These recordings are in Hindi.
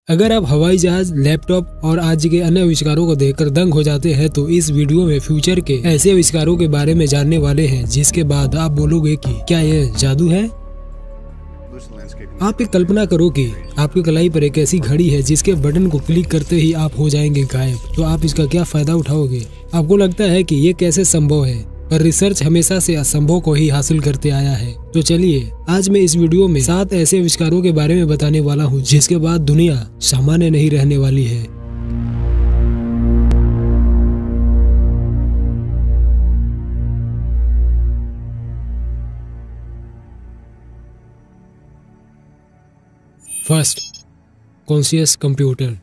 अगर आप हवाई जहाज, लैपटॉप और आज के अन्य आविष्कारों को देखकर दंग हो जाते हैं तो इस वीडियो में फ्यूचर के ऐसे आविष्कारों के बारे में जानने वाले हैं जिसके बाद आप बोलोगे कि क्या यह जादू है। आप एक कल्पना करो कि आपकी कलाई पर एक ऐसी घड़ी है जिसके बटन को क्लिक करते ही आप हो जाएंगे गायब, तो आप इसका क्या फायदा उठाओगे। आपको लगता है कि ये कैसे संभव है, पर रिसर्च हमेशा से असंभव को ही हासिल करते आया है। तो चलिए आज मैं इस वीडियो में 7 ऐसे आविष्कारों के बारे में बताने वाला हूँ जिसके बाद दुनिया सामान्य नहीं रहने वाली है। First, conscious computer.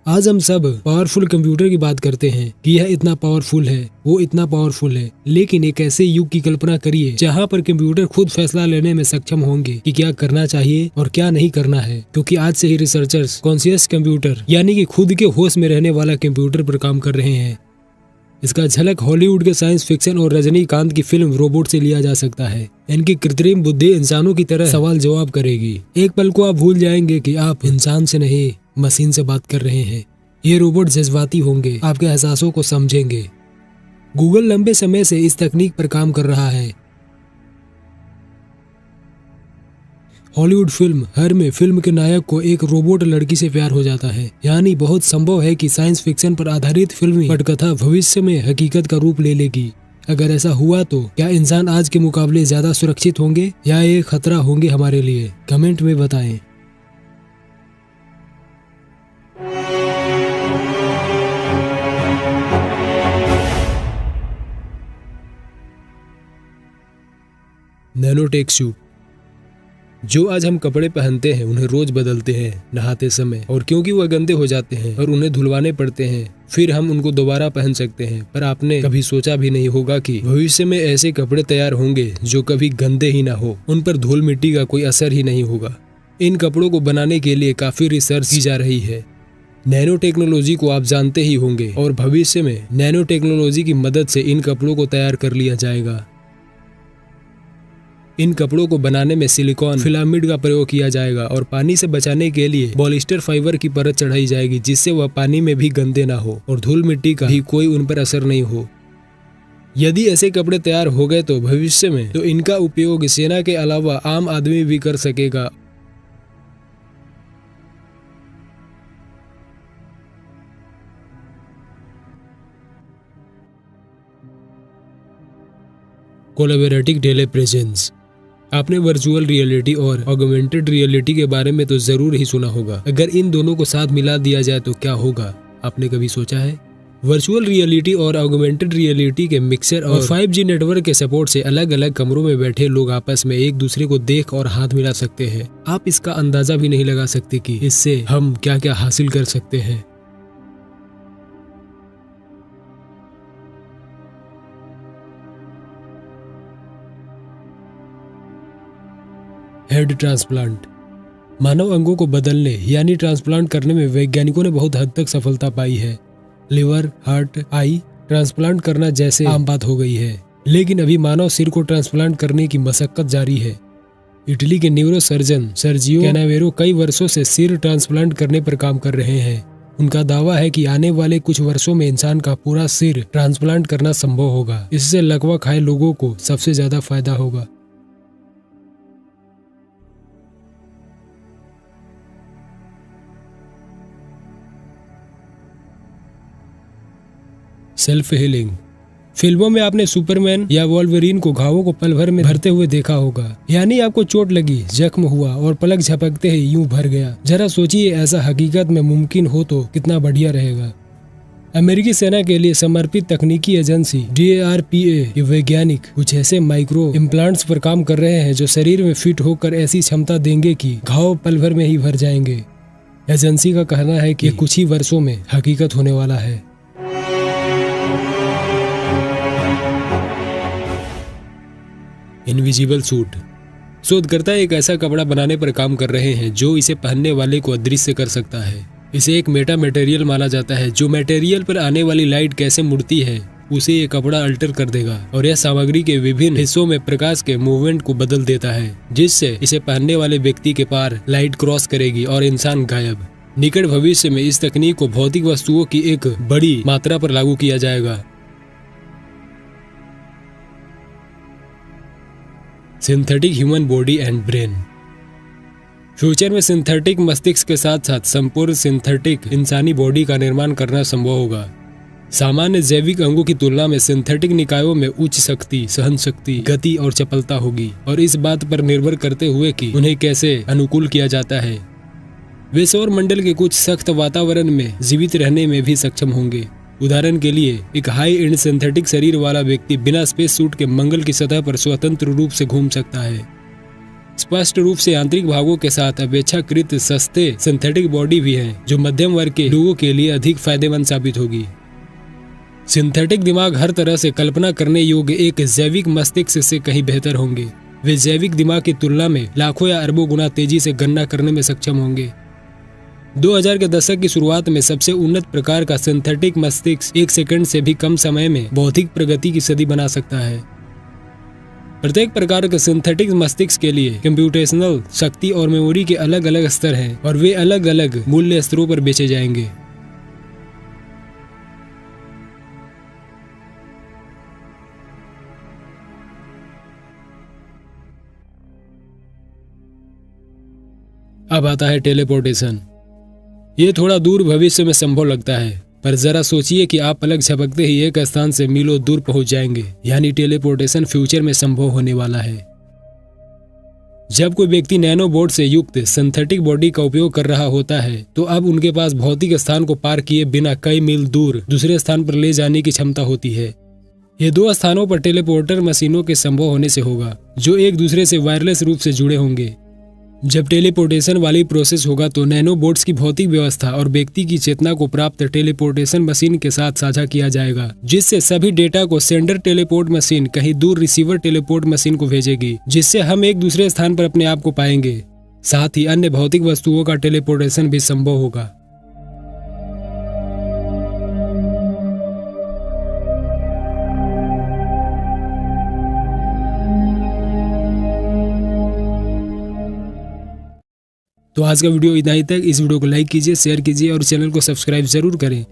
आज हम सब पावरफुल कंप्यूटर की बात करते हैं कि यह इतना पावरफुल है, वो इतना पावरफुल है, लेकिन एक ऐसे युग की कल्पना करिए जहां पर कंप्यूटर खुद फैसला लेने में सक्षम होंगे कि क्या करना चाहिए और क्या नहीं करना है। क्योंकि आज से ही रिसर्चर्स कॉन्शियस कंप्यूटर यानी कि खुद के होश में रहने वाला कंप्यूटर पर काम कर रहे हैं। इसका झलक हॉलीवुड के साइंस फिक्शन और रजनीकांत की फिल्म रोबोट से लिया जा सकता है। इनकी कृत्रिम बुद्धि इंसानों की तरह सवाल जवाब करेगी। एक पल को आप भूल जाएंगे कि आप इंसान से नहीं मशीन से बात कर रहे हैं। ये रोबोट जज्बाती होंगे, आपके एहसासों को समझेंगे। गूगल लंबे समय से इस तकनीक पर काम कर रहा है। हॉलीवुड फिल्म हर में फिल्म के नायक को एक रोबोट लड़की से प्यार हो जाता है। यानी बहुत संभव है कि साइंस फिक्शन पर आधारित फिल्मी पटकथा भविष्य में हकीकत का रूप ले लेगी। अगर ऐसा हुआ तो क्या इंसान आज के मुकाबले ज्यादा सुरक्षित होंगे या ये खतरा होंगे हमारे लिए? कमेंट में बताएं। Nanotech suit. जो आज हम कपड़े पहनते हैं उन्हें रोज बदलते हैं नहाते समय, और क्योंकि वह गंदे हो जाते हैं और उन्हें धुलवाने पड़ते हैं, फिर हम उनको दोबारा पहन सकते हैं। पर आपने कभी सोचा भी नहीं होगा कि भविष्य में ऐसे कपड़े तैयार होंगे जो कभी गंदे ही ना हो, उन पर धूल मिट्टी का कोई असर ही नहीं होगा। इन कपड़ों को बनाने के लिए काफी रिसर्च की जा रही है। नैनो टेक्नोलॉजी को आप जानते ही होंगे, और भविष्य में नैनो टेक्नोलॉजी की मदद से इन कपड़ों को तैयार कर लिया जाएगा। इन कपड़ों को बनाने में सिलिकॉन फिलामेंट का प्रयोग किया जाएगा और पानी से बचाने के लिए पॉलिस्टर फाइबर की परत चढ़ाई जाएगी, जिससे वह पानी में भी गंदे ना हो और धूल मिट्टी का भी कोई उन पर असर नहीं हो। यदि ऐसे कपड़े तैयार हो गए तो भविष्य में तो इनका उपयोग सेना के अलावा आम आदमी भी कर सकेगा। Collaborative telepresence. आपने वर्चुअल रियलिटी और ऑगमेंटेड रियलिटी के बारे में तो जरूर ही सुना होगा। अगर इन दोनों को साथ मिला दिया जाए तो क्या होगा, आपने कभी सोचा है? वर्चुअल रियलिटी और ऑगमेंटेड रियलिटी के मिक्सर और 5G नेटवर्क के सपोर्ट से अलग अलग कमरों में बैठे लोग आपस में एक दूसरे को देख और हाथ मिला सकते हैं। आप इसका अंदाजा भी नहीं लगा सकते कि इससे हम क्या क्या हासिल कर सकते हैं। Head transplant. मानव अंगों को बदलने यानी ट्रांसप्लांट करने में वैज्ञानिकों ने बहुत हद तक सफलता पाई है। लिवर, हार्ट, आई ट्रांसप्लांट करना जैसे आम बात हो गई है, लेकिन अभी मानव सिर को ट्रांसप्लांट करने की मशक्कत जारी है। इटली के न्यूरो सर्जन सर्जियो कैनावेरो कई वर्षों से सिर ट्रांसप्लांट करने पर काम कर रहे हैं। उनका दावा है कि आने वाले कुछ वर्षों में इंसान का पूरा सिर ट्रांसप्लांट करना संभव होगा। इससे लकवा खाए लोगों को सबसे ज्यादा फायदा होगा। Self healing. फिल्मों में आपने सुपरमैन या वोल्वरीन को घावों को पल भर में भरते हुए देखा होगा। यानी आपको चोट लगी, जख्म हुआ और पलक झपकते ही यूं भर गया। जरा सोचिए ऐसा हकीकत में मुमकिन हो तो कितना बढ़िया रहेगा। अमेरिकी सेना के लिए समर्पित तकनीकी एजेंसी DARPA के वैज्ञानिक कुछ ऐसे माइक्रो इम्प्लांट्स पर काम कर रहे हैं जो शरीर में फिट होकर ऐसी क्षमता देंगे कि घाव पल भर में ही भर जाएंगे। एजेंसी का कहना है कि कुछ ही वर्षों में हकीकत होने वाला है। Invisible suit. शोधकर्ता एक ऐसा कपड़ा बनाने पर काम कर रहे हैं जो इसे पहनने वाले को अदृश्य कर सकता है। इसे एक मेटा मटेरियल माना जाता है जो मटेरियल पर आने वाली लाइट कैसे मुड़ती है उसे ये कपड़ा अल्टर कर देगा, और यह सामग्री के विभिन्न हिस्सों में प्रकाश के मूवमेंट को बदल देता है, जिससे इसे पहनने वाले व्यक्ति के पार लाइट क्रॉस करेगी और इंसान गायब। निकट भविष्य में इस तकनीक को भौतिक वस्तुओं की एक बड़ी मात्रा पर लागू किया जाएगा। Synthetic human body and brain. Future में सिंथेटिक मस्तिष्क के साथ साथ संपूर्ण सिंथेटिक इंसानी बॉडी का निर्माण करना संभव होगा। सामान्य जैविक अंगों की तुलना में सिंथेटिक निकायों में उच्च शक्ति, सहन शक्ति, गति और चपलता होगी, और इस बात पर निर्भर करते हुए कि उन्हें कैसे अनुकूल किया जाता है। वे सौर मंडल के कुछ सख्त वातावरण में जीवित रहने में भी सक्षम होंगे। उदाहरण के लिए, एक हाई एंड सिंथेटिक शरीर वाला व्यक्ति बिना स्पेस सूट के मंगल की सतह पर स्वतंत्र रूप से घूम सकता है। स्पष्ट रूप से आंतरिक भागों के साथ अपेक्षाकृत सस्ते सिंथेटिक बॉडी भी है, जो मध्यम वर्ग के लोगों के लिए अधिक फायदेमंद साबित होगी। सिंथेटिक दिमाग हर तरह से कल्पना करने योग्य एक जैविक मस्तिष्क से कहीं बेहतर होंगे। वे जैविक दिमाग की तुलना में लाखों या अरबों गुना तेजी से गणना करने में सक्षम होंगे। 2000 के दशक की शुरुआत में सबसे उन्नत प्रकार का सिंथेटिक मस्तिष्क 1 सेकंड से भी कम समय में बौद्धिक प्रगति की सदी बना सकता है। प्रत्येक प्रकार के सिंथेटिक मस्तिष्क के लिए कंप्यूटेशनल शक्ति और मेमोरी के अलग अलग स्तर हैं, और वे अलग अलग मूल्य स्तरों पर बेचे जाएंगे। अब आता है टेलीपोर्टेशन। ये थोड़ा दूर भविष्य में संभव लगता है, पर जरा सोचिए कि आप पलक झपकते ही एक स्थान से मीलों दूर पहुंच जाएंगे। यानी टेलीपोर्टेशन फ्यूचर में संभव होने वाला है। जब कोई व्यक्ति नैनो बोर्ड से युक्त सिंथेटिक बॉडी का उपयोग कर रहा होता है, तो अब उनके पास भौतिक स्थान को पार किए बिना कई मील दूर दूसरे स्थान पर ले जाने की क्षमता होती है। ये 2 स्थानों पर टेलीपोर्टर मशीनों के संभव होने से होगा, जो एक दूसरे से वायरलेस रूप से जुड़े होंगे। जब टेलीपोर्टेशन वाली प्रोसेस होगा तो नैनो बोर्ड्स की भौतिक व्यवस्था और व्यक्ति की चेतना को प्राप्त टेलीपोर्टेशन मशीन के साथ साझा किया जाएगा, जिससे सभी डेटा को सेंडर टेलीपोर्ट मशीन कहीं दूर रिसीवर टेलीपोर्ट मशीन को भेजेगी, जिससे हम एक दूसरे स्थान पर अपने आप को पाएंगे। साथ ही अन्य भौतिक वस्तुओं का टेलीपोर्टेशन भी संभव होगा। तो आज का वीडियो इतना ही तक। इस वीडियो को लाइक कीजिए, शेयर कीजिए और चैनल को सब्सक्राइब जरूर करें।